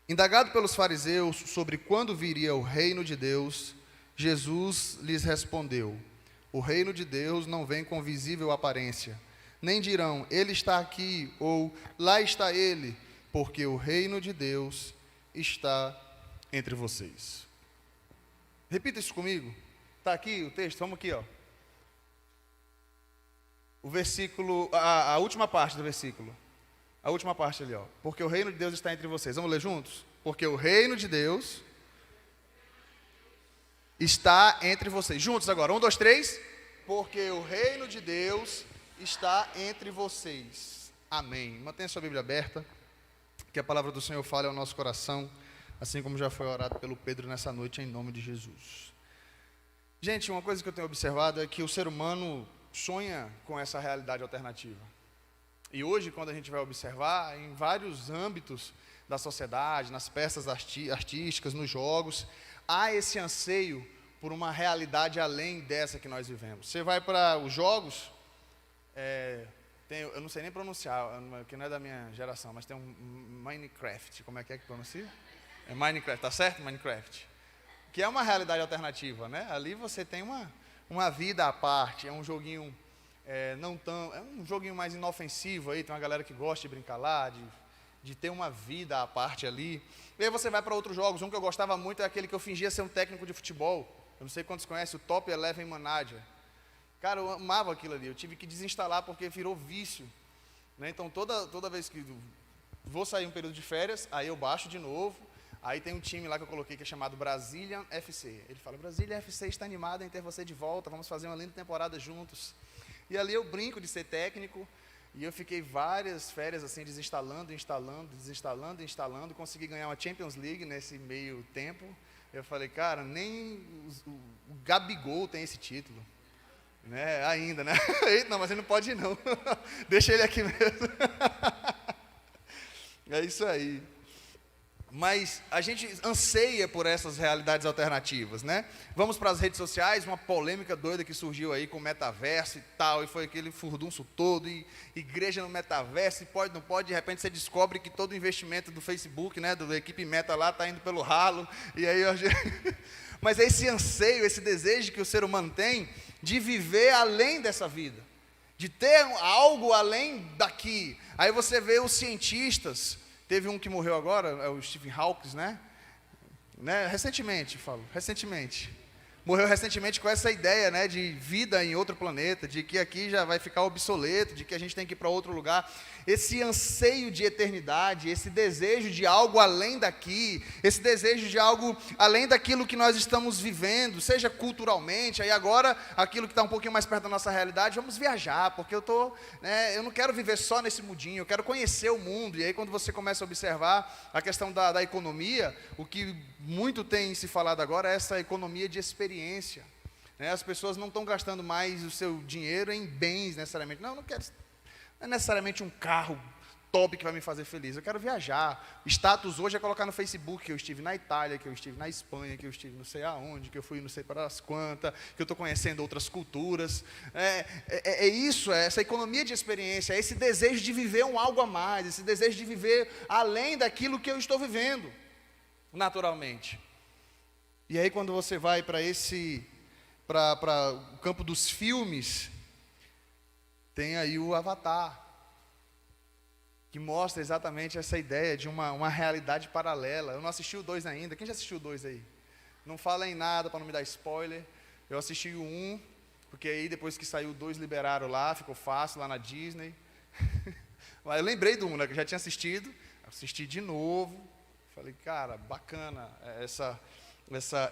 Indagado pelos fariseus sobre quando viria o reino de Deus, Jesus lhes respondeu: o reino de Deus não vem com visível aparência, nem dirão, ele está aqui, ou lá está ele, porque o reino de Deus está entre vocês. Repita isso comigo. Está aqui o texto, vamos aqui, ó. O versículo, a última parte do versículo. A última parte ali, ó. Porque o reino de Deus está entre vocês. Vamos ler juntos? Porque o reino de Deus está entre vocês. Juntos agora. 1, 2, 3. Porque o reino de Deus está entre vocês. Amém. Mantenha sua Bíblia aberta. Que a palavra do Senhor fale ao nosso coração. Assim como já foi orado pelo Pedro nessa noite, em nome de Jesus. Gente, uma coisa que eu tenho observado é que o ser humano sonha com essa realidade alternativa. E hoje, quando a gente vai observar, em vários âmbitos da sociedade, nas peças artísticas, nos jogos, há esse anseio por uma realidade além dessa que nós vivemos. Você vai para os jogos, eu não sei nem pronunciar, que não é da minha geração, mas tem um Minecraft, como é que pronuncia? É Minecraft, tá certo? Minecraft. Que é uma realidade alternativa, né? Ali você tem uma vida à parte, é um joguinho... é um joguinho mais inofensivo aí, tem uma galera que gosta de brincar lá, de ter uma vida à parte ali. E aí você vai para outros jogos, um que eu gostava muito é aquele que eu fingia ser um técnico de futebol. Eu não sei quantos conhecem, o Top Eleven Manager. Cara, eu amava aquilo ali, eu tive que desinstalar porque virou vício. Né? Então toda vez que vou sair um período de férias, aí eu baixo de novo. Aí tem um time lá que eu coloquei que é chamado Brazilian FC. Ele fala, Brazilian FC está animado em ter você de volta, vamos fazer uma linda temporada juntos. E ali eu brinco de ser técnico, e eu fiquei várias férias assim, instalando, consegui ganhar uma Champions League nesse meio tempo. Eu falei, cara, nem o Gabigol tem esse título, né? Ainda, né? Não, mas ele não pode ir não, deixa ele aqui mesmo. É isso aí. Mas a gente anseia por essas realidades alternativas, né? Vamos para as redes sociais, uma polêmica doida que surgiu aí com o metaverso e tal, e foi aquele furdunço todo, e igreja no metaverso, e pode, não pode, de repente você descobre que todo o investimento do Facebook, né, da equipe Meta lá, está indo pelo ralo, e aí... Mas é esse anseio, esse desejo que o ser humano tem de viver além dessa vida, de ter algo além daqui. Aí você vê os cientistas... Teve um que morreu agora, é o Stephen Hawking, né? Recentemente. Morreu recentemente com essa ideia, né, de vida em outro planeta, de que aqui já vai ficar obsoleto, de que a gente tem que ir para outro lugar. Esse anseio de eternidade, esse desejo de algo além daqui, esse desejo de algo além daquilo que nós estamos vivendo, seja culturalmente, aí agora, aquilo que está um pouquinho mais perto da nossa realidade, vamos viajar, porque eu não quero viver só nesse mundinho, eu quero conhecer o mundo. E aí quando você começa a observar a questão da economia, o que muito tem se falado agora é essa economia de experiência. Né? As pessoas não estão gastando mais o seu dinheiro em bens necessariamente. Não quero... Não é necessariamente um carro top que vai me fazer feliz. Eu quero viajar. Status hoje é colocar no Facebook que eu estive na Itália, que eu estive na Espanha, que eu estive não sei aonde, que eu fui não sei para as quantas, que eu estou conhecendo outras culturas. Isso, é essa economia de experiência, é esse desejo de viver um algo a mais, esse desejo de viver além daquilo que eu estou vivendo, naturalmente. E aí quando você vai para o campo dos filmes, tem aí o Avatar, que mostra exatamente essa ideia de uma realidade paralela. Eu não assisti o 2 ainda. Quem já assistiu o 2 aí? Não fala em nada para não me dar spoiler. Eu assisti o 1, porque aí depois que saiu o 2 liberaram lá, ficou fácil lá na Disney. Mas eu lembrei do 1, né, que eu já tinha assistido. Assisti de novo. Falei, cara, bacana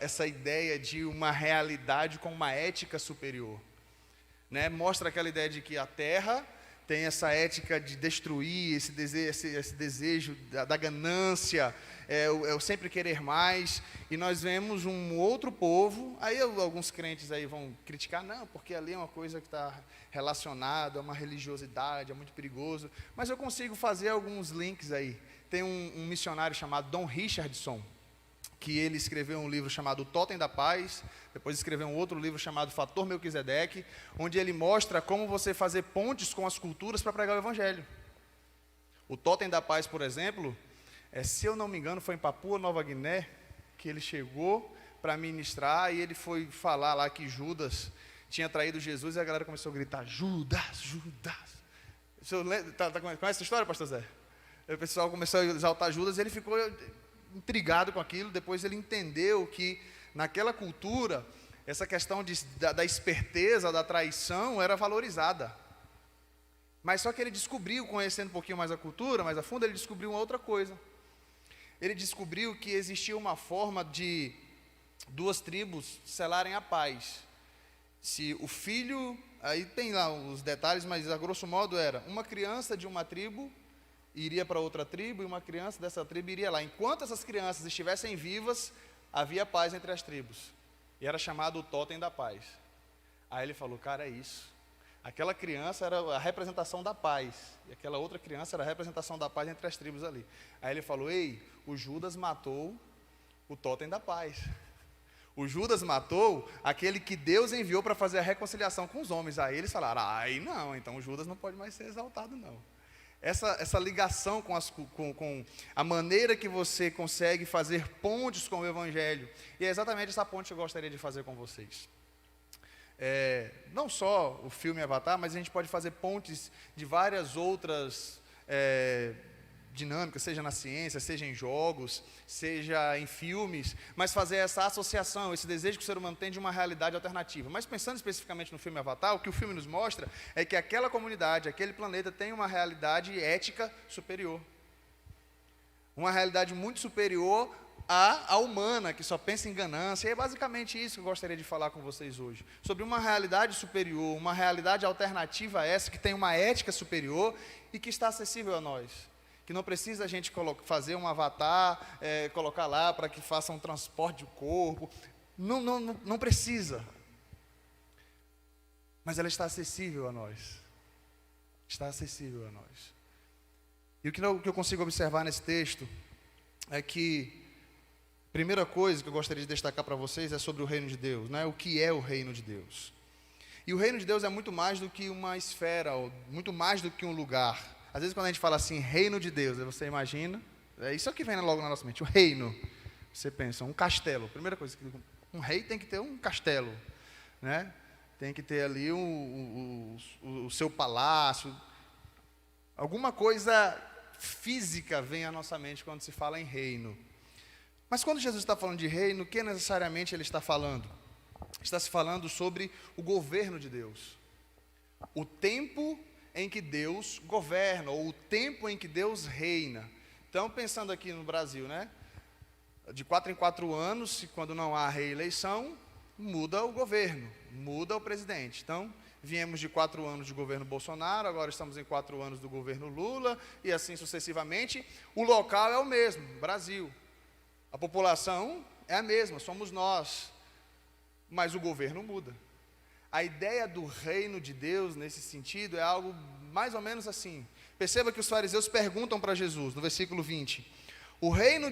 essa ideia de uma realidade com uma ética superior. Né? Mostra aquela ideia de que a Terra tem essa ética de destruir, esse desejo da ganância, eu sempre querer mais, e nós vemos um outro povo, aí alguns crentes aí vão criticar, não, porque ali é uma coisa que está relacionada a uma religiosidade, é muito perigoso, mas eu consigo fazer alguns links aí. Tem um missionário chamado Don Richardson, que ele escreveu um livro chamado O Totem da Paz, depois escreveu um outro livro chamado Fator Melquisedeque, onde ele mostra como você fazer pontes com as culturas para pregar o Evangelho. O Totem da Paz, por exemplo, Se eu não me engano, foi em Papua Nova Guiné, que ele chegou para ministrar, e ele foi falar lá que Judas tinha traído Jesus, e a galera começou a gritar, Judas, Judas. Conhece essa história, pastor Zé? O pessoal começou a exaltar Judas, e ele ficou intrigado com aquilo. Depois ele entendeu que naquela cultura, essa questão da esperteza, da traição, era valorizada. Mas só que ele descobriu, conhecendo um pouquinho mais a cultura, mais a fundo, ele descobriu uma outra coisa. Ele descobriu que existia uma forma de duas tribos selarem a paz. Se o filho, aí tem lá os detalhes, mas a grosso modo era, uma criança de uma tribo iria para outra tribo, e uma criança dessa tribo iria lá. Enquanto essas crianças estivessem vivas, havia paz entre as tribos. E era chamado o Totem da Paz. Aí ele falou, cara, é isso. Aquela criança era a representação da paz, e aquela outra criança era a representação da paz entre as tribos ali. Aí ele falou, ei, o Judas matou o Totem da Paz. O Judas matou aquele que Deus enviou para fazer a reconciliação com os homens. Aí eles falaram, aí não, então o Judas não pode mais ser exaltado não. Essa ligação com a maneira que você consegue fazer pontes com o Evangelho. E é exatamente essa ponte que eu gostaria de fazer com vocês. Não só o filme Avatar, mas a gente pode fazer pontes de várias outras dinâmicas, seja na ciência, seja em jogos, seja em filmes, mas fazer essa associação, esse desejo que o ser humano tem de uma realidade alternativa. Mas pensando especificamente no filme Avatar, o que o filme nos mostra é que aquela comunidade, aquele planeta tem uma realidade ética superior. Uma realidade muito superior à humana, que só pensa em ganância. E é basicamente isso que eu gostaria de falar com vocês hoje. Sobre uma realidade superior, uma realidade alternativa a essa, que tem uma ética superior e que está acessível a nós. Que não precisa a gente fazer um avatar, colocar lá para que faça um transporte de corpo. Não precisa. Mas ela está acessível a nós. Está acessível a nós. E o que eu consigo observar nesse texto é que a primeira coisa que eu gostaria de destacar para vocês é sobre o reino de Deus, né? O que é o reino de Deus? E o reino de Deus é muito mais do que uma esfera, muito mais do que um lugar. Às vezes quando a gente fala assim, reino de Deus, você imagina, é isso que vem logo na nossa mente, o reino. Você pensa, um castelo. Primeira coisa, um rei tem que ter um castelo, né? Tem que ter ali o seu palácio. Alguma coisa física vem à nossa mente quando se fala em reino. Mas quando Jesus está falando de reino, o que necessariamente ele está falando? Está se falando sobre o governo de Deus. O tempo em que Deus governa, ou o tempo em que Deus reina. Então, pensando aqui no Brasil, né? De 4 em 4 anos, quando não há reeleição, muda o governo, muda o presidente. Então, viemos de 4 anos de governo Bolsonaro, agora estamos em 4 anos do governo Lula, e assim sucessivamente. O local é o mesmo, Brasil. A população é a mesma, somos nós, mas o governo muda. A ideia do reino de Deus, nesse sentido, é algo mais ou menos assim. Perceba que os fariseus perguntam para Jesus, no versículo 20. O reino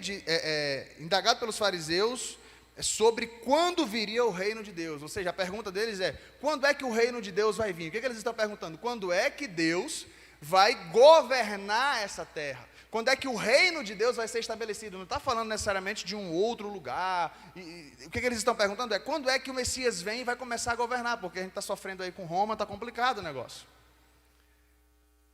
indagado pelos fariseus é sobre quando viria o reino de Deus. Ou seja, a pergunta deles é, quando é que o reino de Deus vai vir? O que eles estão perguntando? Quando é que Deus vai governar essa terra? Quando é que o reino de Deus vai ser estabelecido? Não está falando necessariamente de um outro lugar. O que eles estão perguntando é, quando é que o Messias vem e vai começar a governar? Porque a gente está sofrendo aí com Roma, está complicado o negócio.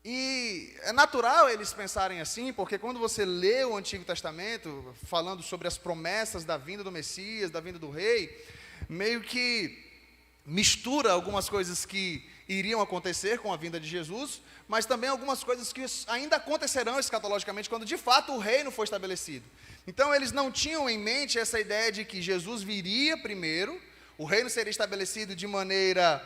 E é natural eles pensarem assim, porque quando você lê o Antigo Testamento, falando sobre as promessas da vinda do Messias, da vinda do rei, meio que mistura algumas coisas que iriam acontecer com a vinda de Jesus, mas também algumas coisas que ainda acontecerão escatologicamente quando de fato o reino for estabelecido. Então eles não tinham em mente essa ideia de que Jesus viria primeiro, o reino seria estabelecido de maneira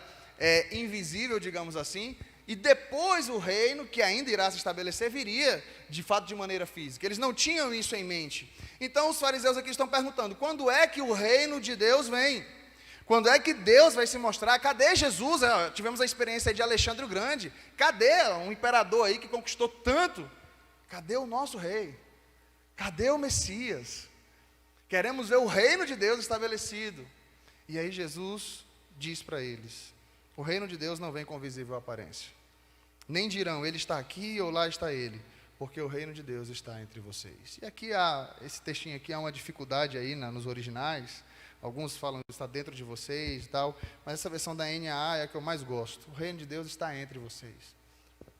invisível, digamos assim, e depois o reino, que ainda irá se estabelecer, viria de fato de maneira física. Eles não tinham isso em mente. Então os fariseus aqui estão perguntando, quando é que o reino de Deus vem? Quando é que Deus vai se mostrar? Cadê Jesus? Tivemos a experiência de Alexandre o Grande. Cadê um imperador aí que conquistou tanto? Cadê o nosso rei? Cadê o Messias? Queremos ver o reino de Deus estabelecido. E aí Jesus diz para eles, o reino de Deus não vem com visível aparência. Nem dirão, ele está aqui ou lá está ele. porque o reino de Deus está entre vocês. E aqui esse textinho aqui há uma dificuldade aí nos originais. Alguns falam que está dentro de vocês e tal, mas essa versão da NAA é a que eu mais gosto. O reino de Deus está entre vocês.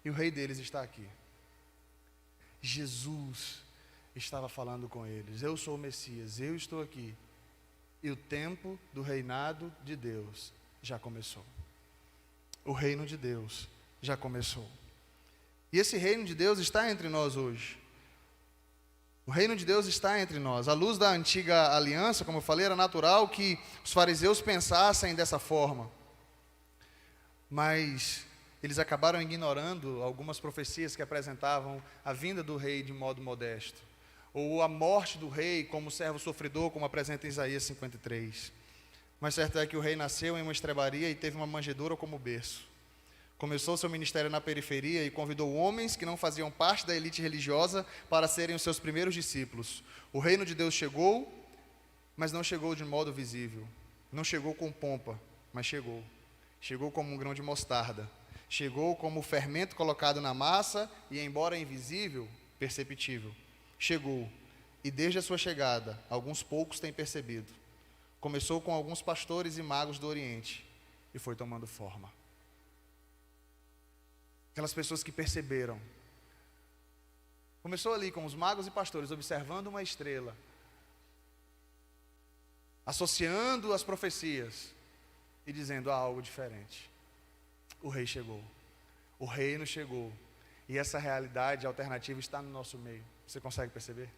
E o rei deles está aqui. Jesus estava falando com eles. Eu sou o Messias, eu estou aqui. E o tempo do reinado de Deus já começou. O reino de Deus já começou. E esse reino de Deus está entre nós hoje. O reino de Deus está entre nós. À luz da antiga aliança, como eu falei, era natural que os fariseus pensassem dessa forma. Mas eles acabaram ignorando algumas profecias que apresentavam a vinda do rei de modo modesto. Ou a morte do rei como servo sofredor, como apresenta em Isaías 53. Mas certo é que o rei nasceu em uma estrebaria e teve uma manjedoura como berço. Começou seu ministério na periferia e convidou homens que não faziam parte da elite religiosa para serem os seus primeiros discípulos. O reino de Deus chegou, mas não chegou de modo visível. Não chegou com pompa, mas chegou. Chegou como um grão de mostarda. Chegou como o fermento colocado na massa e, embora invisível, perceptível. Chegou, e desde a sua chegada, alguns poucos têm percebido. Começou com alguns pastores e magos do Oriente e foi tomando forma. Aquelas pessoas que perceberam. Começou ali com os magos e pastores, observando uma estrela, associando as profecias e dizendo: há algo diferente. O rei chegou, o reino chegou, e essa realidade alternativa está no nosso meio. Você consegue perceber?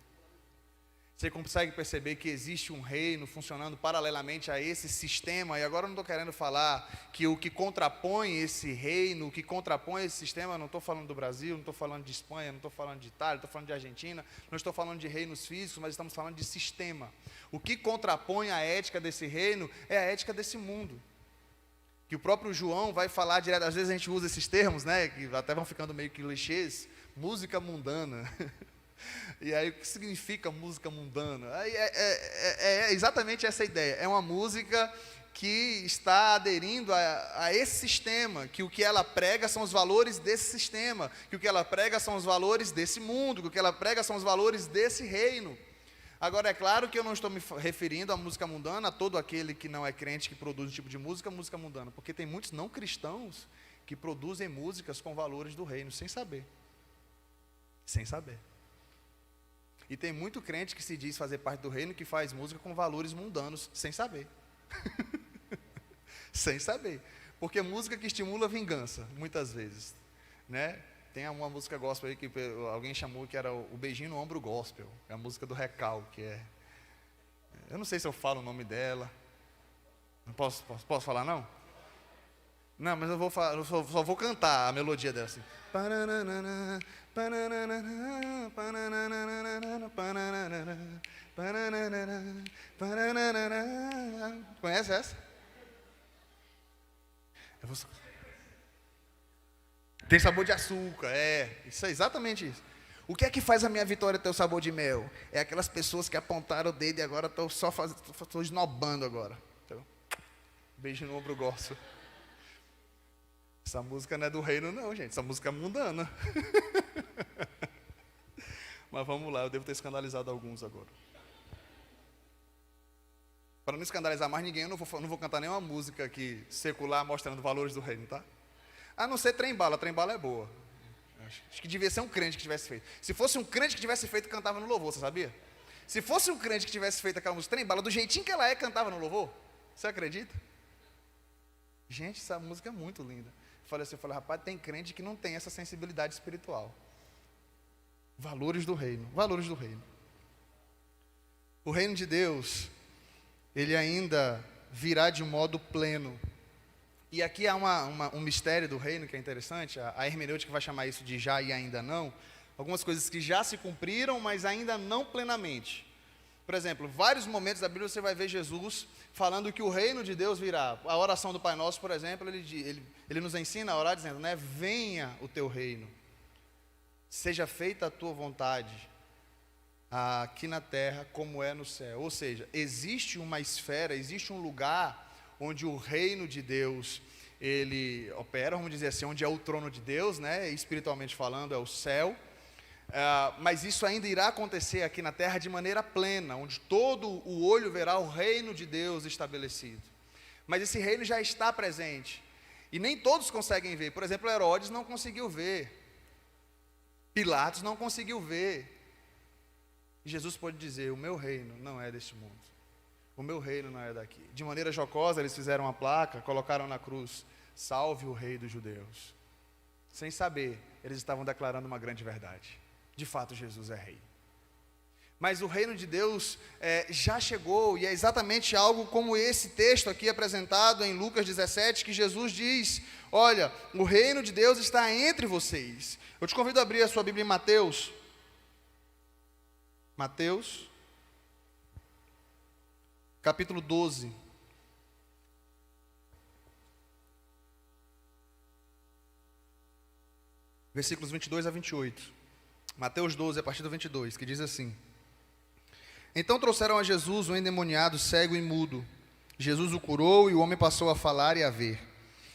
Você consegue perceber que existe um reino funcionando paralelamente a esse sistema? E agora eu não estou querendo falar que o que contrapõe esse reino, o que contrapõe esse sistema, eu não estou falando do Brasil, não estou falando de Espanha, não estou falando de Itália, estou falando de Argentina, não estou falando de reinos físicos, mas estamos falando de sistema. O que contrapõe a ética desse reino é a ética desse mundo. Que o próprio João vai falar direto, às vezes a gente usa esses termos, né, que até vão ficando meio que clichês, música mundana. E aí, o que significa música mundana? É exatamente essa ideia. É uma música que está aderindo a esse sistema, que o que ela prega são os valores desse sistema, que o que ela prega são os valores desse mundo, que o que ela prega são os valores desse reino. Agora, é claro que eu não estou me referindo à música mundana, a todo aquele que não é crente que produz um tipo de música mundana, porque tem muitos não cristãos que produzem músicas com valores do reino, sem saber. Sem saber. E tem muito crente que se diz fazer parte do reino que faz música com valores mundanos, sem saber. Sem saber. Porque música que estimula a vingança, muitas vezes. Né? Tem uma música gospel aí que alguém chamou que era o beijinho no ombro gospel. É a música do Recal, que é... Eu não sei se eu falo o nome dela. Não posso falar, não? Não, mas eu só vou cantar a melodia dela assim. Conhece essa? Tem sabor de açúcar, isso é exatamente isso. O que é que faz a minha vitória ter o sabor de mel? É aquelas pessoas que apontaram o dedo e agora estou esnobando agora. Então, beijo no ombro gosto. Essa música não é do reino não, gente. Essa música é mundana. Mas vamos lá, eu devo ter escandalizado alguns agora. Para não escandalizar mais ninguém, eu não vou cantar nenhuma música aqui secular mostrando valores do reino, tá? A não ser Trem Bala é boa. Acho que devia ser um crente que tivesse feito. Se fosse um crente que tivesse feito, cantava no louvor, você sabia? Se fosse um crente que tivesse feito aquela música Trem Bala, do jeitinho que ela é, cantava no louvor. Você acredita? Gente, essa música é muito linda. Eu falei, rapaz, tem crente que não tem essa sensibilidade espiritual. Valores do reino, valores do reino. O reino de Deus, ele ainda virá de modo pleno. E aqui há um mistério do reino que é interessante, a hermenêutica vai chamar isso de já e ainda não. Algumas coisas que já se cumpriram, mas ainda não plenamente. Por exemplo, vários momentos da Bíblia você vai ver Jesus falando que o reino de Deus virá. A oração do Pai Nosso, por exemplo, ele nos ensina a orar dizendo, né, venha o teu reino, seja feita a tua vontade, aqui na terra como é no céu. Ou seja, existe uma esfera, existe um lugar onde o reino de Deus, ele opera, vamos dizer assim, onde é o trono de Deus, né, espiritualmente falando, é o céu. Mas isso ainda irá acontecer aqui na terra de maneira plena, onde todo o olho verá o reino de Deus estabelecido. Mas esse reino já está presente, e nem todos conseguem ver. Por exemplo, Herodes não conseguiu ver, Pilatos não conseguiu ver. E Jesus pode dizer: o meu reino não é deste mundo, o meu reino não é daqui. De maneira jocosa eles fizeram uma placa, colocaram na cruz: salve o rei dos judeus. Sem saber, eles estavam declarando uma grande verdade: de fato Jesus é rei. Mas o reino de Deus já chegou, e é exatamente algo como esse texto aqui apresentado em Lucas 17, que Jesus diz: olha, o reino de Deus está entre vocês. Eu te convido a abrir a sua Bíblia em Mateus, capítulo 12. Versículos 22 a 28. Mateus 12, a partir do 22, que diz assim: então trouxeram a Jesus um endemoniado cego e mudo. Jesus o curou e o homem passou a falar e a ver.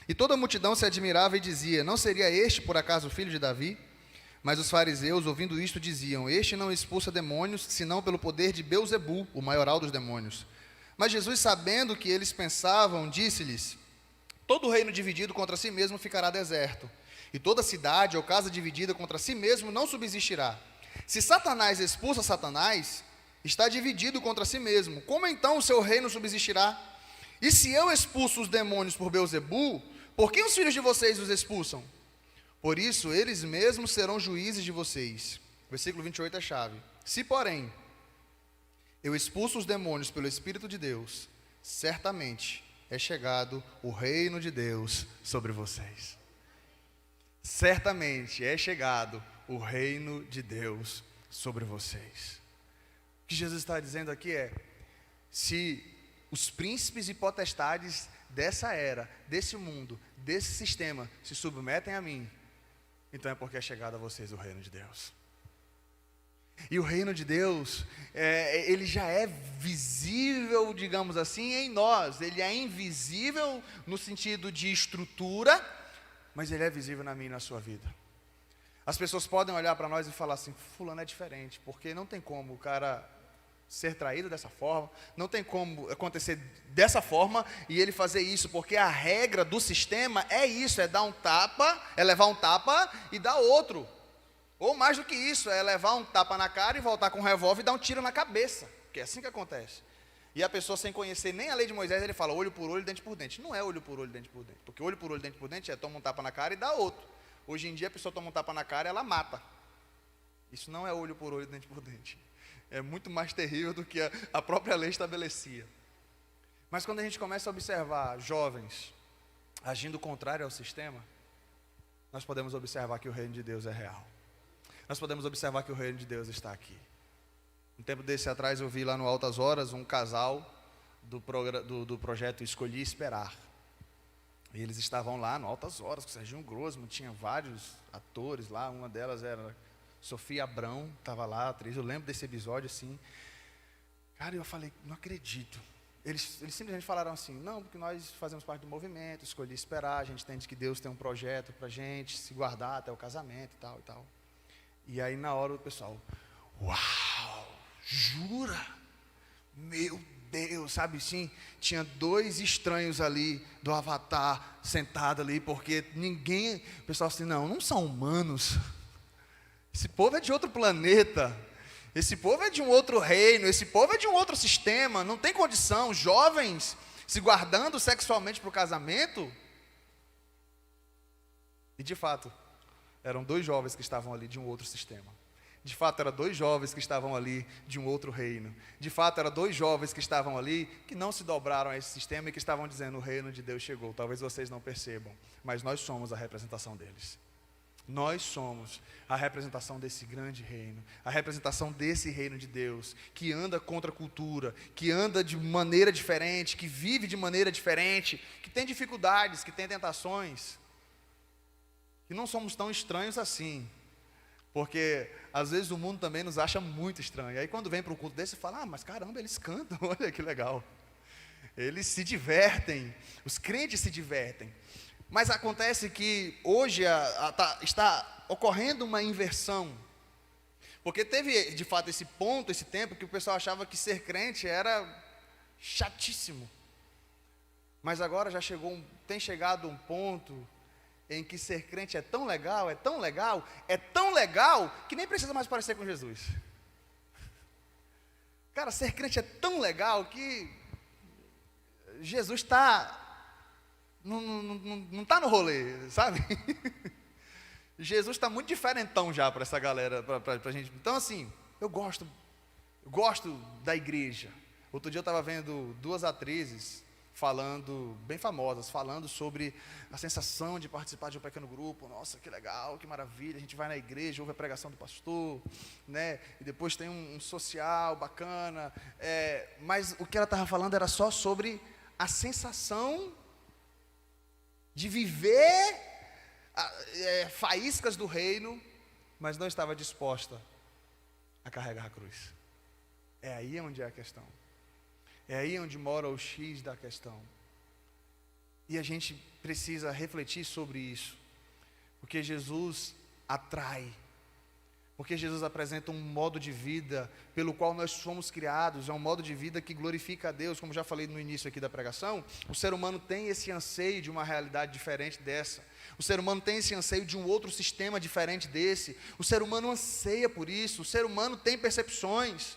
E toda a multidão se admirava e dizia: não seria este por acaso o filho de Davi? Mas os fariseus, ouvindo isto, diziam: este não expulsa demônios, senão pelo poder de Belzebu, o maioral dos demônios. Mas Jesus, sabendo o que eles pensavam, disse-lhes: todo reino dividido contra si mesmo ficará deserto, e toda cidade ou casa dividida contra si mesmo não subsistirá. Se Satanás expulsa Satanás, está dividido contra si mesmo. Como então o seu reino subsistirá? E se eu expulso os demônios por Belzebu, por que os filhos de vocês os expulsam? Por isso, eles mesmos serão juízes de vocês. Versículo 28 é a chave. Se, porém, eu expulso os demônios pelo Espírito de Deus, certamente é chegado o reino de Deus sobre vocês. Certamente é chegado o reino de Deus sobre vocês. O que Jesus está dizendo aqui é: se os príncipes e potestades dessa era, desse mundo, desse sistema se submetem a mim, então é porque é chegado a vocês o reino de Deus. E o reino de Deus, ele já é visível, digamos assim, em nós. Ele é invisível no sentido de estrutura, mas ele é visível na minha e na sua vida. As pessoas podem olhar para nós e falar assim: fulano é diferente, porque não tem como o cara ser traído dessa forma, não tem como acontecer dessa forma e ele fazer isso, porque a regra do sistema é isso, é dar um tapa, é levar um tapa e dar outro. Ou mais do que isso, é levar um tapa na cara e voltar com um revólver e dar um tiro na cabeça, que é assim que acontece. E a pessoa, sem conhecer nem a lei de Moisés, ele fala olho por olho, dente por dente. Não é olho por olho, dente por dente, porque olho por olho, dente por dente é toma um tapa na cara e dá outro. Hoje em dia a pessoa toma um tapa na cara e ela mata. Isso não é olho por olho, dente por dente. É muito mais terrível do que a própria lei estabelecia. Mas quando a gente começa a observar jovens agindo contrário ao sistema, nós podemos observar que o reino de Deus é real. Nós podemos observar que o reino de Deus está aqui. Um tempo desse atrás eu vi lá no Altas Horas um casal do projeto Escolhi Esperar. E eles estavam lá no Altas Horas com o Serginho Grossman, tinha vários atores lá, uma delas era Sofia Abrão, estava lá, atriz. Eu lembro desse episódio assim. Cara, eu falei: não acredito. Eles simplesmente falaram assim: não, porque nós fazemos parte do movimento, Escolhi Esperar, a gente entende que Deus tem um projeto para a gente se guardar até o casamento e tal e tal. E aí na hora o pessoal: uau, jura? Meu Deus, sabe assim? Tinha dois estranhos ali do Avatar sentado ali, porque ninguém, o pessoal assim: não são humanos. Esse povo é de outro planeta, esse povo é de um outro reino, esse povo é de um outro sistema, não tem condição. Jovens se guardando sexualmente para o casamento. E de fato, eram dois jovens que estavam ali de um outro sistema. De fato, eram dois jovens que estavam ali de um outro reino. De fato, eram dois jovens que estavam ali que não se dobraram a esse sistema e que estavam dizendo: o reino de Deus chegou. Talvez vocês não percebam, mas nós somos a representação deles. Nós somos a representação desse grande reino, a representação desse reino de Deus, que anda contra a cultura, que anda de maneira diferente, que vive de maneira diferente, que tem dificuldades, que tem tentações. E não somos tão estranhos assim, porque às vezes o mundo também nos acha muito estranho. Aí quando vem para um culto desse, fala: mas caramba, eles cantam, olha que legal. Eles se divertem, os crentes se divertem. Mas acontece que hoje está ocorrendo uma inversão. Porque teve, de fato, esse ponto, esse tempo, que o pessoal achava que ser crente era chatíssimo. Mas agora já tem chegado um ponto em que ser crente é tão legal, é tão legal, é tão legal, que nem precisa mais parecer com Jesus. Cara, ser crente é tão legal que Jesus não está no rolê, sabe? Jesus está muito diferentão já para essa galera, para a gente. Então, assim, eu gosto da igreja. Outro dia eu estava vendo duas atrizes bem famosas, falando sobre a sensação de participar de um pequeno grupo. Nossa, que legal, que maravilha, a gente vai na igreja, ouve a pregação do pastor, né? E depois tem um social bacana. Mas o que ela estava falando era só sobre a sensação de viver faíscas do reino, mas não estava disposta a carregar a cruz. É aí onde é a questão. É aí onde mora o X da questão. E a gente precisa refletir sobre isso, porque Jesus atrai, porque Jesus apresenta um modo de vida pelo qual nós fomos criados, é um modo de vida que glorifica a Deus. Como já falei no início aqui da pregação, o ser humano tem esse anseio de uma realidade diferente dessa. O ser humano tem esse anseio de um outro sistema diferente desse. O ser humano anseia por isso. O ser humano tem percepções.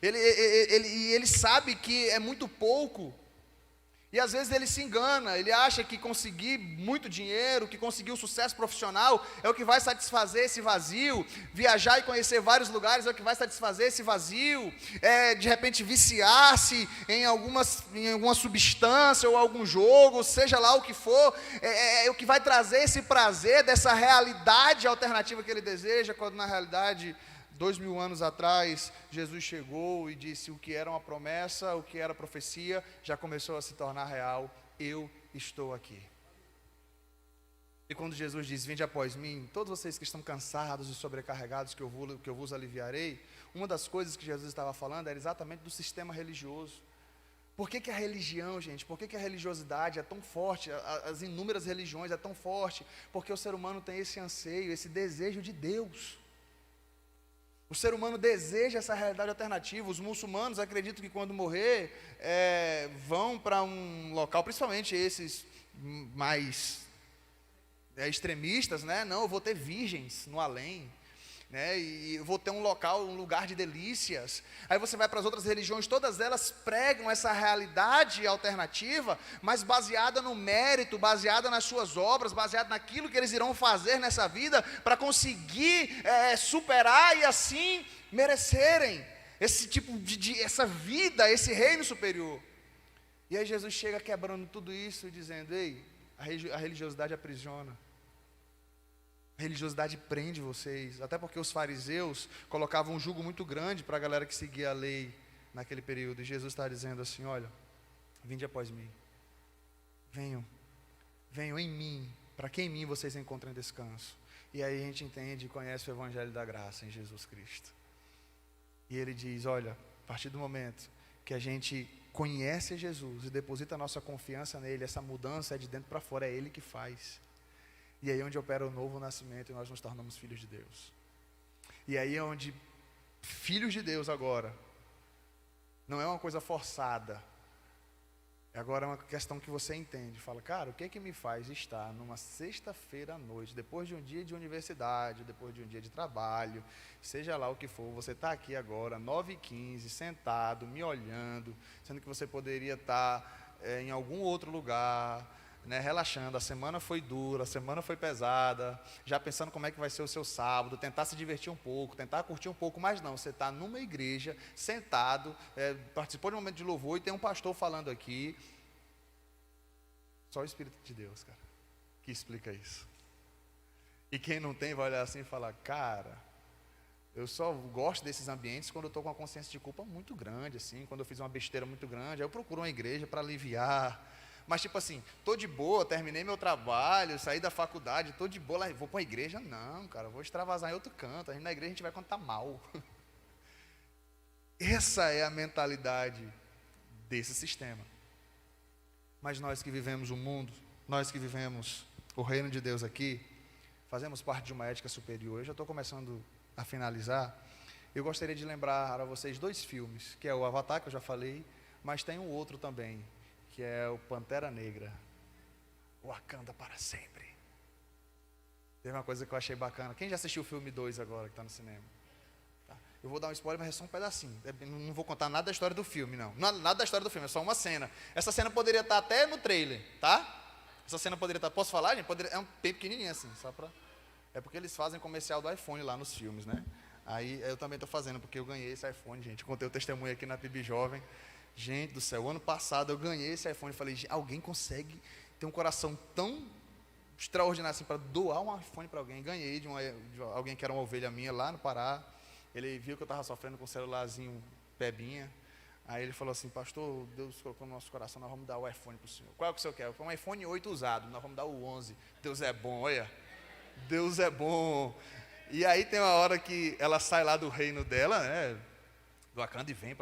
Ele sabe que é muito pouco. E às vezes ele se engana, ele acha que conseguir muito dinheiro, que conseguir o sucesso profissional é o que vai satisfazer esse vazio. Viajar e conhecer vários lugares é o que vai satisfazer esse vazio. De repente viciar-se em alguma substância ou algum jogo, seja lá o que for, é o que vai trazer esse prazer dessa realidade alternativa que ele deseja, quando na realidade 2000 anos atrás, Jesus chegou e disse: o que era uma promessa, o que era profecia, já começou a se tornar real. Eu estou aqui. E quando Jesus diz: vinde após mim, todos vocês que estão cansados e sobrecarregados, que eu vos aliviarei, uma das coisas que Jesus estava falando era exatamente do sistema religioso. Por que a religião, gente, por que a religiosidade é tão forte, as inúmeras religiões é tão forte? Porque o ser humano tem esse anseio, esse desejo de Deus. O ser humano deseja essa realidade alternativa. Os muçulmanos acreditam que quando morrer, vão para um local, principalmente esses mais extremistas, né? Não, eu vou ter virgens no além, né? E eu vou ter um lugar de delícias. Aí você vai para as outras religiões, todas elas pregam essa realidade alternativa, mas baseada no mérito, baseada nas suas obras, baseada naquilo que eles irão fazer nessa vida para conseguir superar e assim merecerem esse tipo essa vida, esse reino superior. E aí Jesus chega quebrando tudo isso e dizendo: ei, a religiosidade aprisiona. A religiosidade prende vocês, até porque os fariseus colocavam um jugo muito grande para a galera que seguia a lei naquele período. E Jesus está dizendo assim: olha, vinde após mim, venham em mim, para que em mim vocês encontrem descanso. E aí a gente entende e conhece o Evangelho da Graça em Jesus Cristo. E ele diz: olha, a partir do momento que a gente conhece Jesus e deposita a nossa confiança nele, essa mudança é de dentro para fora, é ele que faz. E aí é onde opera o novo nascimento e nós nos tornamos filhos de Deus. E aí é onde filhos de Deus agora não é uma coisa forçada. Agora é uma questão que você entende. Fala: cara, o que é que me faz estar numa sexta-feira à noite, depois de um dia de universidade, depois de um dia de trabalho, seja lá o que for, você está aqui agora, 9h15, sentado, me olhando, sendo que você poderia estar em algum outro lugar, né, relaxando. A semana foi dura, a semana foi pesada, já pensando como é que vai ser o seu sábado, tentar se divertir um pouco, tentar curtir um pouco, mas não, você está numa igreja, sentado, participou de um momento de louvor e tem um pastor falando aqui. Só o Espírito de Deus, cara, que explica isso. E quem não tem vai olhar assim e falar: cara, eu só gosto desses ambientes quando eu estou com uma consciência de culpa muito grande, assim, quando eu fiz uma besteira muito grande, aí eu procuro uma igreja para aliviar. Mas tipo assim, estou de boa, terminei meu trabalho, saí da faculdade, estou de boa, vou para a igreja? Não, cara, vou extravasar em outro canto. Na igreja a gente vai quando está mal. Essa é a mentalidade desse sistema. Mas nós que vivemos o mundo, nós que vivemos o reino de Deus aqui, fazemos parte de uma ética superior. Eu já estou começando a finalizar. eu gostaria de lembrar a vocês 2 filmes, que é o Avatar, que eu já falei, mas tem um outro também, que é o Pantera Negra, Wakanda para sempre. Teve uma coisa que eu achei bacana. Quem já assistiu o filme 2 agora, que está no cinema? Tá. Eu vou dar um spoiler, mas é só um pedacinho. Não vou contar nada da história do filme, não. Nada da história do filme, é só uma cena. Essa cena poderia estar até no trailer, tá? Essa cena poderia estar... Posso falar, gente? É um bem pequenininho assim, só para... É porque eles fazem comercial do iPhone lá nos filmes, né? Aí eu também estou fazendo, porque eu ganhei esse iPhone, gente. Eu contei o testemunho aqui na PIB Jovem. Gente do céu, ano passado eu ganhei esse iPhone. Falei, alguém consegue ter um coração tão extraordinário assim para doar um iPhone para alguém? Ganhei de alguém que era uma ovelha minha lá no Pará. Ele viu que eu estava sofrendo com um celularzinho pebinha. Aí ele falou assim, pastor, Deus colocou no nosso coração, nós vamos dar o iPhone para o senhor. Qual é o que o senhor quer? Um iPhone 8 usado, nós vamos dar o 11. Deus é bom, olha. Deus é bom. E aí tem uma hora que ela sai lá do reino dela, né, do Wakanda, e vem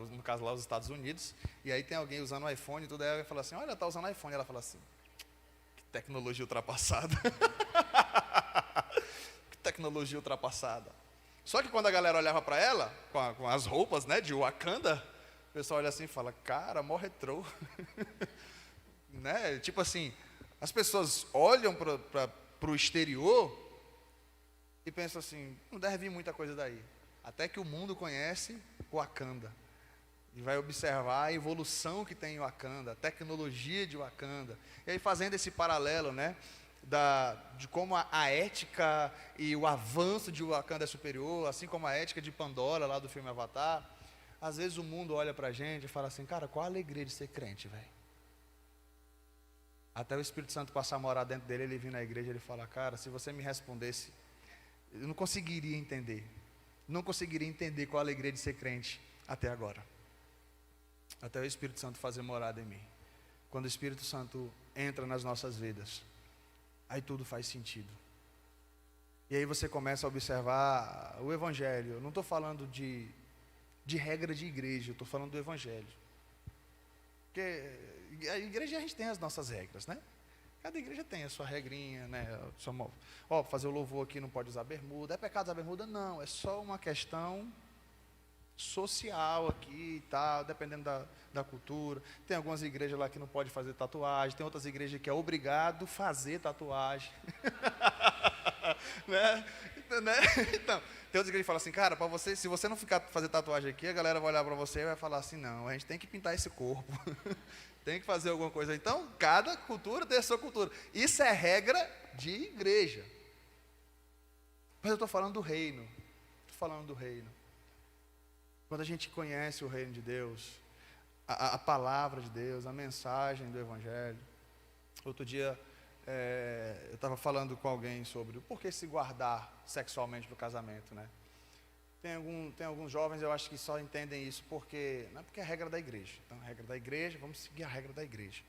no caso lá, os Estados Unidos. E aí tem alguém usando o iPhone e tudo. Aí ela fala assim, olha, tá usando o iPhone. Ela fala assim, que tecnologia ultrapassada. Que tecnologia ultrapassada. Só que quando a galera olhava para ela, com as roupas, né, de Wakanda, o pessoal olha assim e fala, cara, mó retrô. Né? Tipo assim, as pessoas olham para o exterior e pensam assim, não deve vir muita coisa daí. Até que o mundo conhece o Wakanda. E vai observar a evolução que tem em Wakanda, a tecnologia de Wakanda. E aí fazendo esse paralelo, né, de como a ética e o avanço de Wakanda é superior, assim como a ética de Pandora, lá do filme Avatar. Às vezes o mundo olha pra gente e fala assim, cara, qual a alegria de ser crente, velho? Até o Espírito Santo passar a morar dentro dele, ele vir na igreja, ele fala, cara, se você me respondesse, eu não conseguiria entender. Não conseguiria entender qual a alegria de ser crente até agora. Até o Espírito Santo fazer morada em mim. Quando o Espírito Santo entra nas nossas vidas, aí tudo faz sentido. E aí você começa a observar o Evangelho. Eu não estou falando de regra de igreja, eu estou falando do Evangelho. Porque a igreja, a gente tem as nossas regras, né? Cada igreja tem a sua regrinha, né? Fazer o louvor aqui não pode usar bermuda. É pecado usar bermuda? Não, é só uma questão social aqui e tal, dependendo da cultura. Tem algumas igrejas lá que não pode fazer tatuagem, tem outras igrejas que é obrigado fazer tatuagem. né? Então, tem outras igrejas que falam assim, cara, para você, se você não ficar fazer tatuagem aqui, a galera vai olhar para você e vai falar assim, não, a gente tem que pintar esse corpo. Tem que fazer alguma coisa. Então, cada cultura tem a sua cultura. Isso é regra de igreja. Mas eu estou falando do reino. Estou falando do reino. Quando a gente conhece o reino de Deus, a palavra de Deus, a mensagem do Evangelho. Outro dia, eu estava falando com alguém sobre o porquê se guardar sexualmente para o casamento, né? Tem alguns jovens, eu acho que só entendem isso porque, não é porque é a regra da igreja. Então, a regra da igreja, vamos seguir a regra da igreja.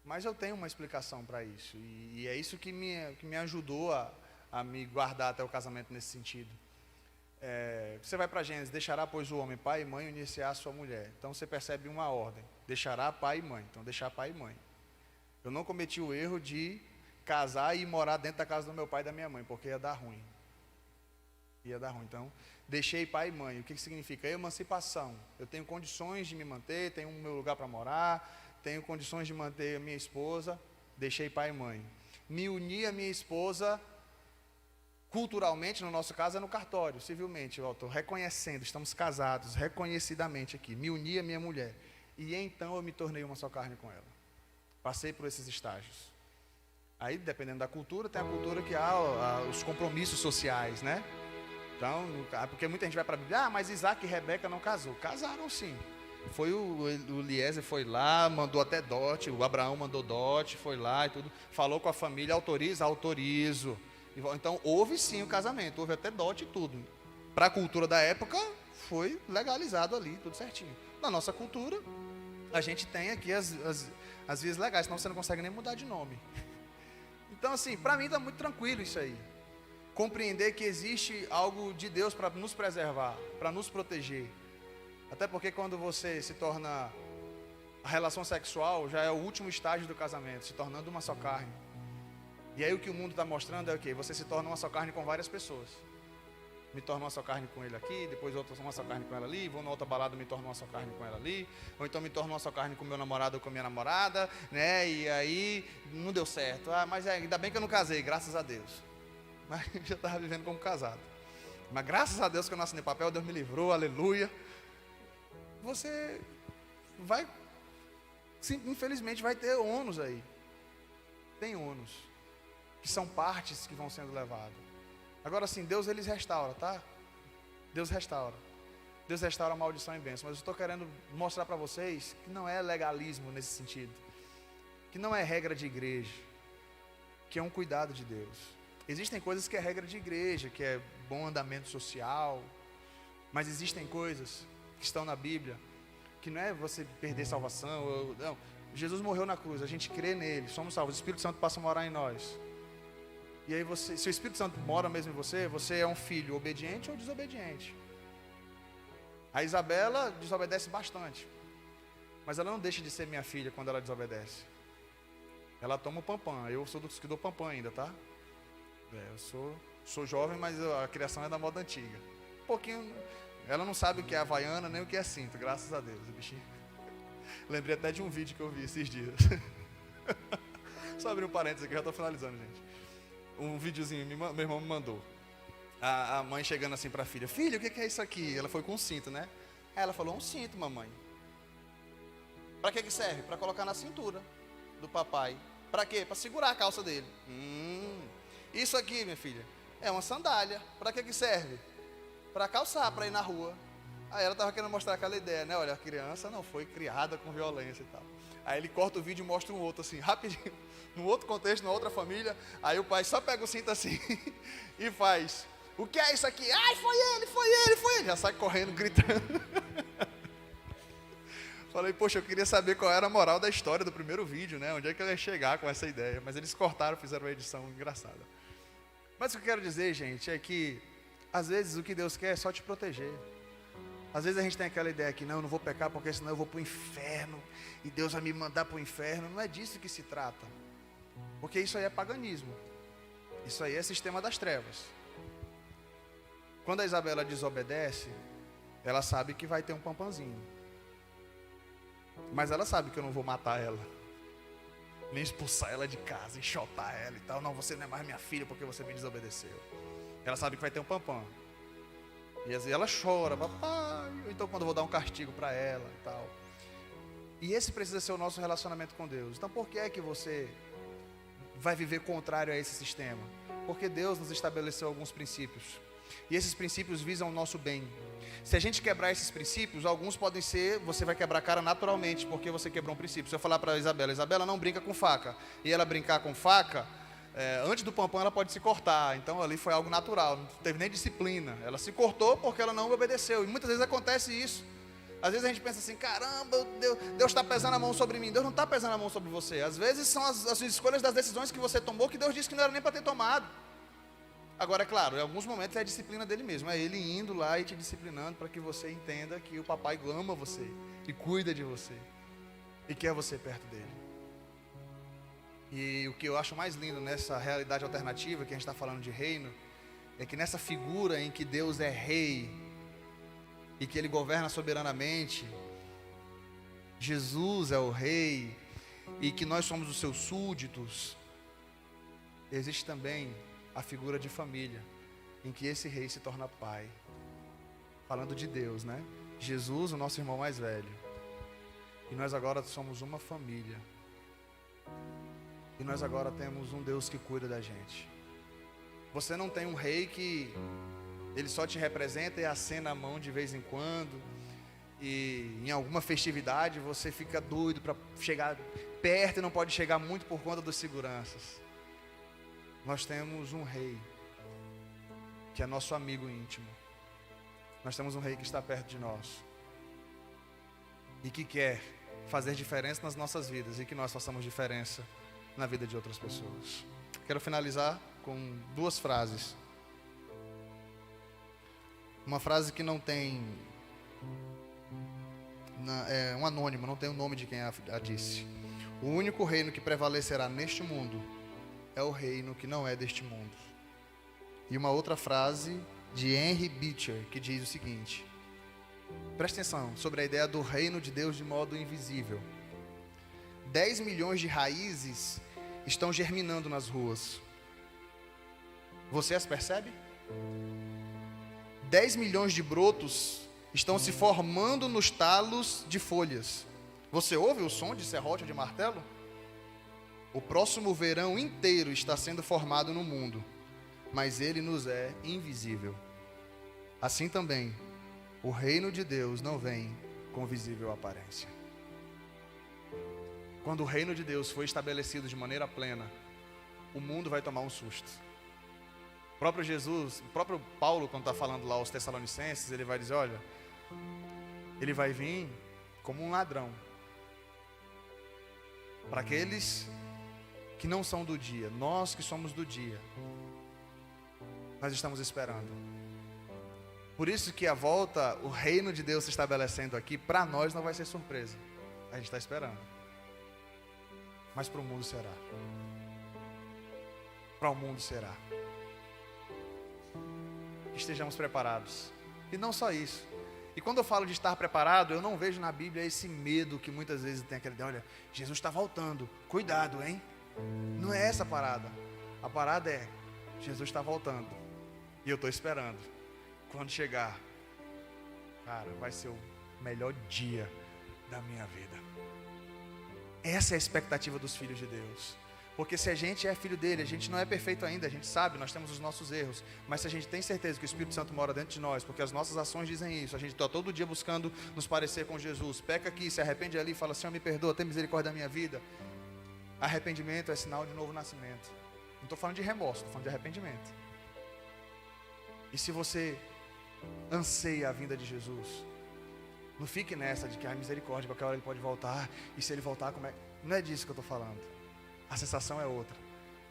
Mas eu tenho uma explicação para isso. E é isso que me ajudou a me guardar até o casamento nesse sentido. Você vai para Gênesis, deixará, pois, o homem pai e mãe, unir-se-á a sua mulher. Então, você percebe uma ordem. Deixará pai e mãe. Então, deixar pai e mãe. Eu não cometi o erro de casar e morar dentro da casa do meu pai e da minha mãe, porque ia dar ruim. Ia dar ruim. Então, deixei pai e mãe. O que significa? Emancipação. Eu tenho condições de me manter, tenho o meu lugar para morar, tenho condições de manter a minha esposa. Deixei pai e mãe. Me uni a minha esposa, culturalmente, no nosso caso, é no cartório, civilmente. Eu estou reconhecendo, estamos casados, reconhecidamente aqui. Me uni a minha mulher. E então eu me tornei uma só carne com ela. Passei por esses estágios. Aí, dependendo da cultura, tem a cultura que há os compromissos sociais, né? Então, porque muita gente vai para a Bíblia, mas Isaac e Rebeca não casou. Casaram sim. Foi o Eliezer foi lá, mandou até dote, o Abraão mandou dote, foi lá e tudo. Falou com a família, autoriza? Autorizo. Então, houve sim o casamento, houve até dote e tudo. Para a cultura da época, foi legalizado ali, tudo certinho. Na nossa cultura, a gente tem aqui as vias legais, senão você não consegue nem mudar de nome. Então, assim, para mim está muito tranquilo isso aí. Compreender que existe algo de Deus para nos preservar, para nos proteger. Até porque quando você se torna... A relação sexual já é o último estágio do casamento, se tornando uma só carne. E aí o que o mundo está mostrando é o quê? Você se torna uma só carne com várias pessoas. me torno uma só carne com ele aqui, depois outra uma só carne com ela ali, vou na outra balada, me torno uma só carne com ela ali, ou então me torno uma só carne com meu namorado ou com minha namorada, né? E aí não deu certo. Mas ainda bem que eu não casei, graças a Deus. Mas eu já estava vivendo como casado. Mas graças a Deus que eu não assinei papel, Deus me livrou, aleluia. Você vai, sim, infelizmente vai ter ônus aí. Tem ônus, que são partes que vão sendo levadas. Agora sim, Deus ele restaura, tá? Deus restaura. Deus restaura a maldição e bênção. Mas eu estou querendo mostrar para vocês que não é legalismo nesse sentido. Que não é regra de igreja. Que é um cuidado de Deus. Existem coisas que é regra de igreja, que é bom andamento social. Mas existem coisas que estão na Bíblia, que não é você perder salvação. Não. Jesus morreu na cruz, a gente crê nele, somos salvos. O Espírito Santo passa a morar em nós. E aí você, se o Espírito Santo mora mesmo em você, você é um filho obediente ou desobediente. A Isabela desobedece bastante, mas ela não deixa de ser minha filha quando ela desobedece. Ela toma o pampam, eu sou dos que dou pampam ainda, tá? Eu sou jovem, mas a criação é da moda antiga. Um pouquinho, ela não sabe o que é havaiana, nem o que é cinto, graças a Deus, bichinho. Lembrei até de um vídeo que eu vi esses dias. Só abrir um parênteses aqui, já estou finalizando, gente. Um videozinho, meu irmão me mandou. A mãe chegando assim para a filha: filha, o que é isso aqui? Ela foi com um cinto, né? Aí ela falou: um cinto, mamãe. Para que serve? Para colocar na cintura do papai. Para quê? Para segurar a calça dele. Isso aqui, minha filha, é uma sandália. Para que serve? Para calçar, para ir na rua. Aí ela estava querendo mostrar aquela ideia, né? Olha, a criança não foi criada com violência e tal. Aí ele corta o vídeo e mostra um outro assim, rapidinho, num outro contexto, numa outra família. Aí o pai só pega o cinto assim e faz: o que é isso aqui? Ai, foi ele. Já sai correndo, gritando. Falei: poxa, eu queria saber qual era a moral da história do primeiro vídeo, né? Onde é que ele ia chegar com essa ideia? Mas eles cortaram, fizeram uma edição engraçada. Mas o que eu quero dizer, gente, é que às vezes o que Deus quer é só te proteger. Às vezes a gente tem aquela ideia que não, eu não vou pecar porque senão eu vou para o inferno e Deus vai me mandar para o inferno. Não é disso que se trata, porque isso aí é paganismo, isso aí é sistema das trevas. Quando a Isabela desobedece, ela sabe que vai ter um pampanzinho, mas ela sabe que eu não vou matar ela, nem expulsar ela de casa, enxotar ela e tal. Não, você não é mais minha filha porque você me desobedeceu. Ela sabe que vai ter um pampam. E às vezes ela chora: papai. Ou então quando eu vou dar um castigo para ela e tal. E esse precisa ser o nosso relacionamento com Deus. Então por que é que você vai viver contrário a esse sistema? Porque Deus nos estabeleceu alguns princípios. E esses princípios visam o nosso bem. Se a gente quebrar esses princípios, alguns podem ser, você vai quebrar a cara naturalmente, porque você quebrou um princípio. Se eu falar para a Isabela não brinca com faca, e ela brincar com faca, antes do pampão ela pode se cortar. Então ali foi algo natural, não teve nem disciplina. Ela se cortou porque ela não obedeceu. E muitas vezes acontece isso. Às vezes a gente pensa assim: caramba, Deus está pesando a mão sobre mim. Deus não está pesando a mão sobre você. Às vezes são as escolhas das decisões que você tomou, que Deus disse que não era nem para ter tomado. Agora, é claro, em alguns momentos é a disciplina dele mesmo. É ele indo lá e te disciplinando para que você entenda que o papai ama você e cuida de você e quer você perto dele. E o que eu acho mais lindo nessa realidade alternativa, que a gente está falando de reino, é que nessa figura em que Deus é rei e que ele governa soberanamente, Jesus é o rei e que nós somos os seus súditos, existe também a figura de família, em que esse rei se torna pai. Falando de Deus, né? Jesus, o nosso irmão mais velho. E nós agora somos uma família. E nós agora temos um Deus que cuida da gente. Você não tem um rei que ele só te representa e acena a mão de vez em quando. E em alguma festividade você fica doido para chegar perto e não pode chegar muito por conta dos seguranças. Nós temos um rei que é nosso amigo íntimo. Nós temos um rei que está perto de nós e que quer fazer diferença nas nossas vidas e que nós façamos diferença na vida de outras pessoas. Quero finalizar com duas frases. Uma frase que não tem, é um anônimo, não tem o nome de quem a disse. O único reino que prevalecerá neste mundo é o reino que não é deste mundo. E uma outra frase de Henry Beecher, que diz o seguinte: presta atenção sobre a ideia do reino de Deus de modo invisível. 10 milhões de raízes estão germinando nas ruas. Você as percebe? 10 milhões de brotos estão se formando nos talos de folhas. Você ouve o som de serrote de martelo? O próximo verão inteiro está sendo formado no mundo, mas ele nos é invisível. Assim também, o reino de Deus não vem com visível aparência. Quando o reino de Deus for estabelecido de maneira plena, o mundo vai tomar um susto. O próprio Jesus, o próprio Paulo, quando está falando lá aos Tessalonicenses, ele vai dizer, olha, ele vai vir como um ladrão. Para aqueles que não são do dia, nós que somos do dia, nós estamos esperando. Por isso que a volta, o reino de Deus se estabelecendo aqui, para nós não vai ser surpresa. A gente está esperando. Mas para o mundo será. Para o mundo será. Estejamos preparados. E não só isso. E quando eu falo de estar preparado, eu não vejo na Bíblia esse medo que muitas vezes tem aquele, olha, Jesus está voltando, cuidado, hein? Não é essa a parada. A parada é, Jesus está voltando. E eu estou esperando. Quando chegar, cara, vai ser o melhor dia da minha vida. Essa é a expectativa dos filhos de Deus. Porque se a gente é filho dele, a gente não é perfeito ainda, a gente sabe, nós temos os nossos erros. Mas se a gente tem certeza que o Espírito Santo mora dentro de nós, porque as nossas ações dizem isso, a gente está todo dia buscando nos parecer com Jesus. Peca aqui, se arrepende ali, fala, Senhor, me perdoa, tem misericórdia da minha vida. Arrependimento é sinal de novo nascimento. Não estou falando de remorso, estou falando de arrependimento. E se você anseia a vinda de Jesus, não fique nessa de que a misericórdia, qualquer hora ele pode voltar, e se ele voltar, como é? Não é disso que eu estou falando. A sensação é outra.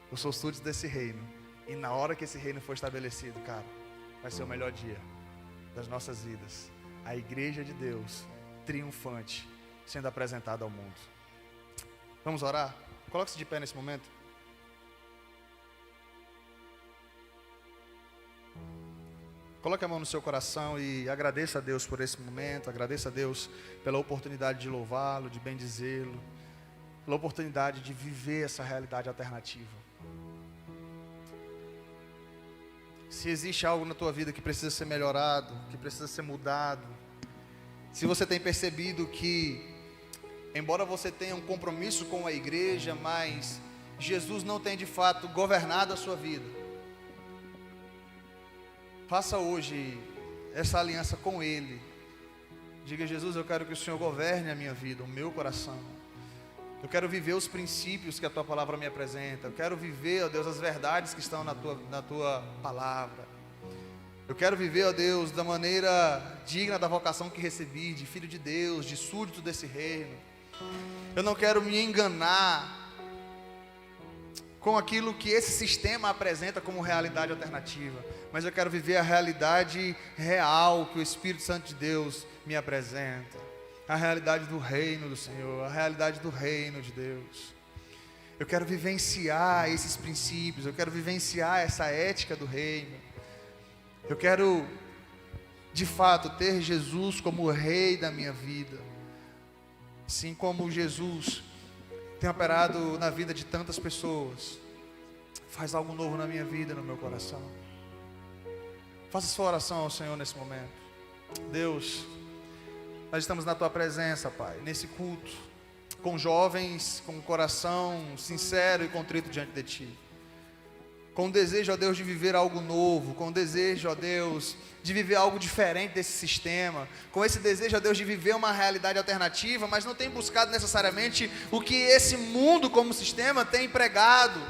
Eu sou súdito desse reino, e na hora que esse reino for estabelecido, cara, vai ser o melhor dia das nossas vidas. A igreja de Deus, triunfante, sendo apresentada ao mundo. Vamos orar? Coloque-se de pé nesse momento. Coloque a mão no seu coração e agradeça a Deus por esse momento. Agradeça a Deus pela oportunidade de louvá-lo, de bendizê-lo, pela oportunidade de viver essa realidade alternativa. Se existe algo na tua vida que precisa ser melhorado, que precisa ser mudado, se você tem percebido que, embora você tenha um compromisso com a igreja, mas Jesus não tem de fato governado a sua vida, faça hoje essa aliança com Ele. Diga, Jesus, eu quero que o Senhor governe a minha vida, o meu coração. Eu quero viver os princípios que a Tua palavra me apresenta. Eu quero viver, ó Deus, as verdades que estão na tua palavra. Eu quero viver, ó Deus, da maneira digna da vocação que recebi, de filho de Deus, de súdito desse reino. Eu não quero me enganar com aquilo que esse sistema apresenta como realidade alternativa, mas eu quero viver a realidade real que o Espírito Santo de Deus me apresenta, a realidade do reino do Senhor, a realidade do reino de Deus. Eu quero vivenciar esses princípios, eu quero vivenciar essa ética do reino. Eu quero, de fato, ter Jesus como o rei da minha vida, assim como Jesus tem operado na vida de tantas pessoas. Faz algo novo na minha vida, no meu coração. Faça sua oração ao Senhor nesse momento. Deus, nós estamos na Tua presença, Pai, nesse culto, com jovens, com um coração sincero e contrito diante de Ti, com o desejo, ó Deus, de viver algo novo, com o desejo, ó Deus, de viver algo diferente desse sistema, com esse desejo, ó Deus, de viver uma realidade alternativa, mas não tem buscado necessariamente o que esse mundo como sistema tem pregado,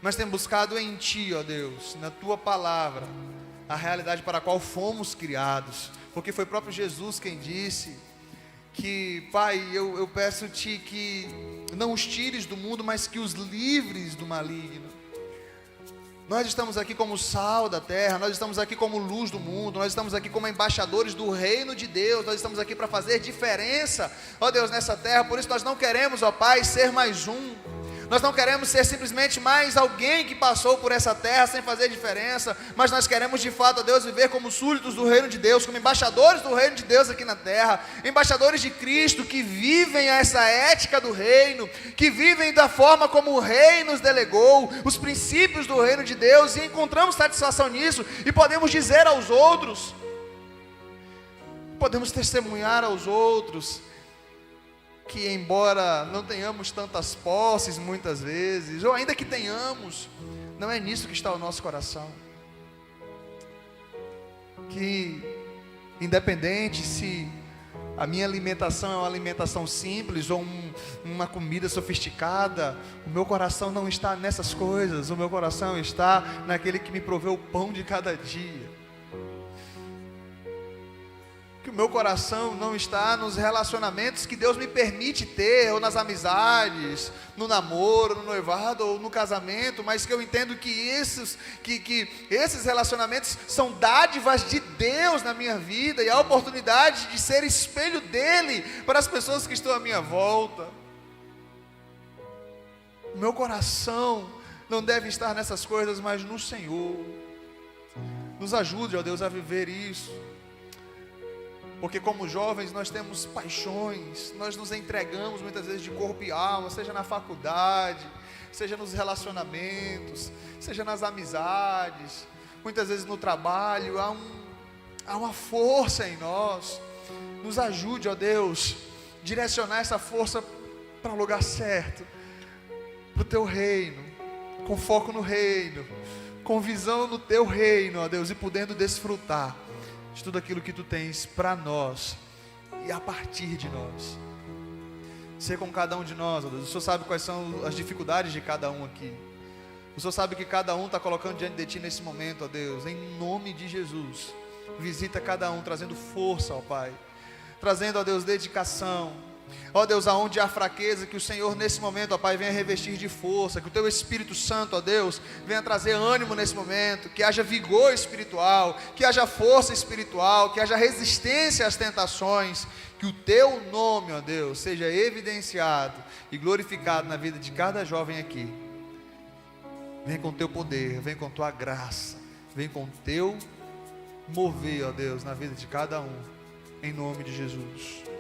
mas tem buscado em Ti, ó Deus, na Tua palavra, a realidade para a qual fomos criados, porque foi próprio Jesus quem disse que, Pai, eu peço-Te que não os tires do mundo, mas que os livres do maligno. Nós estamos aqui como sal da terra, nós estamos aqui como luz do mundo, nós estamos aqui como embaixadores do reino de Deus, nós estamos aqui para fazer diferença, ó Deus, nessa terra. Por isso nós não queremos, ó Pai, ser mais um. Nós não queremos ser simplesmente mais alguém que passou por essa terra sem fazer diferença, mas nós queremos de fato, ó Deus, viver como súditos do reino de Deus, como embaixadores do reino de Deus aqui na terra, embaixadores de Cristo, que vivem essa ética do reino, que vivem da forma como o rei nos delegou, os princípios do reino de Deus, e encontramos satisfação nisso, e podemos dizer aos outros, podemos testemunhar aos outros, que embora não tenhamos tantas posses muitas vezes, ou ainda que tenhamos, não é nisso que está o nosso coração. Que independente se a minha alimentação é uma alimentação simples ou uma comida sofisticada, o meu coração não está nessas coisas, o meu coração está naquele que me proveu o pão de cada dia. Que o meu coração não está nos relacionamentos que Deus me permite ter, ou nas amizades, no namoro, no noivado, ou no casamento, mas que eu entendo que esses relacionamentos são dádivas de Deus na minha vida, e a oportunidade de ser espelho dEle para as pessoas que estão à minha volta. O meu coração não deve estar nessas coisas, mas no Senhor. Nos ajude, ó Deus, a viver isso. Porque como jovens nós temos paixões, nós nos entregamos muitas vezes de corpo e alma, seja na faculdade, seja nos relacionamentos, seja nas amizades, muitas vezes no trabalho, há uma força em nós. Nos ajude, ó Deus, direcionar essa força para o lugar certo, para o Teu reino, com foco no reino, com visão no Teu reino, ó Deus, e podendo desfrutar de tudo aquilo que Tu tens para nós e a partir de nós. Ser com cada um de nós, ó Deus. O Senhor sabe quais são as dificuldades de cada um aqui. O Senhor sabe que cada um está colocando diante de Ti nesse momento, ó Deus. Em nome de Jesus, visita cada um, trazendo força, ó Pai, trazendo, ó Deus, dedicação. Ó Deus, aonde há fraqueza, que o Senhor nesse momento, ó Pai, venha revestir de força, que o Teu Espírito Santo, ó Deus, venha trazer ânimo nesse momento, que haja vigor espiritual, que haja força espiritual, que haja resistência às tentações, que o Teu nome, ó Deus, seja evidenciado e glorificado na vida de cada jovem aqui. Vem com Teu poder, vem com Tua graça, vem com Teu mover, ó Deus, na vida de cada um, em nome de Jesus.